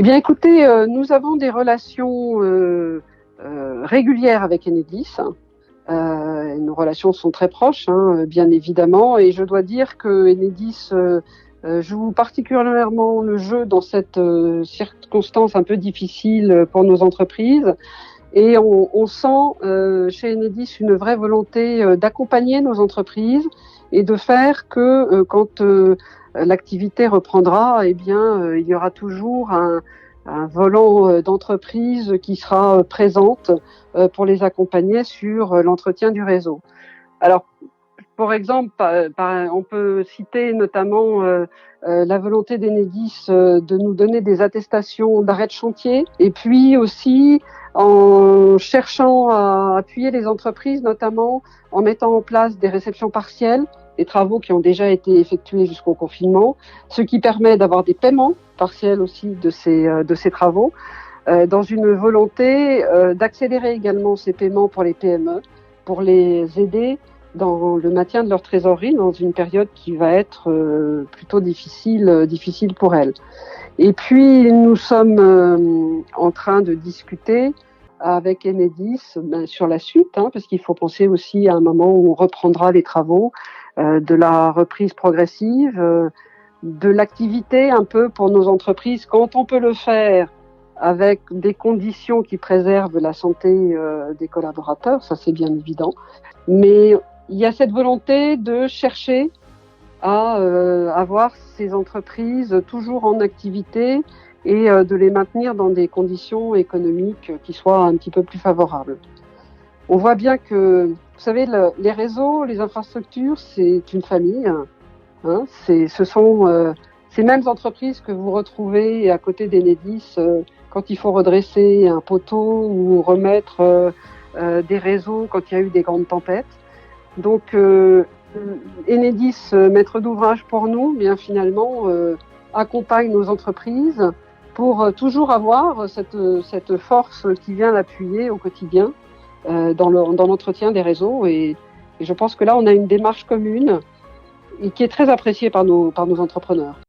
Eh bien, écoutez, nous avons des relations régulières avec Enedis. Nos relations sont très proches, bien évidemment, et je dois dire que Enedis joue particulièrement le jeu dans cette circonstance un peu difficile pour nos entreprises. Et on sent chez Enedis une vraie volonté d'accompagner nos entreprises et de faire que quand l'activité reprendra, eh bien, il y aura toujours un volant d'entreprise qui sera présente pour les accompagner sur l'entretien du réseau. Alors, pour exemple, on peut citer notamment la volonté d'Enedis de nous donner des attestations d'arrêt de chantier, et puis aussi en cherchant à appuyer les entreprises, notamment en mettant en place des réceptions partielles, des travaux qui ont déjà été effectués jusqu'au confinement, ce qui permet d'avoir des paiements partiels aussi de ces travaux, dans une volonté d'accélérer également ces paiements pour les PME, pour les aider dans le maintien de leur trésorerie dans une période qui va être plutôt difficile pour elles. Et puis, nous sommes en train de discuter avec Enedis sur la suite, parce qu'il faut penser aussi à un moment où on reprendra les travaux, de la reprise progressive, de l'activité un peu pour nos entreprises, quand on peut le faire avec des conditions qui préservent la santé des collaborateurs, ça c'est bien évident. Mais il y a cette volonté de chercher à avoir ces entreprises toujours en activité et de les maintenir dans des conditions économiques qui soient un petit peu plus favorables. On voit bien que, vous savez, les réseaux, les infrastructures, c'est une famille. Ce sont ces mêmes entreprises que vous retrouvez à côté d'Enedis quand il faut redresser un poteau ou remettre des réseaux quand il y a eu des grandes tempêtes. Donc, Enedis, maître d'ouvrage pour nous, bien finalement, accompagne nos entreprises pour toujours avoir cette force qui vient l'appuyer au quotidien dans l'entretien des réseaux. Et je pense que là, on a une démarche commune et qui est très appréciée par nos entrepreneurs.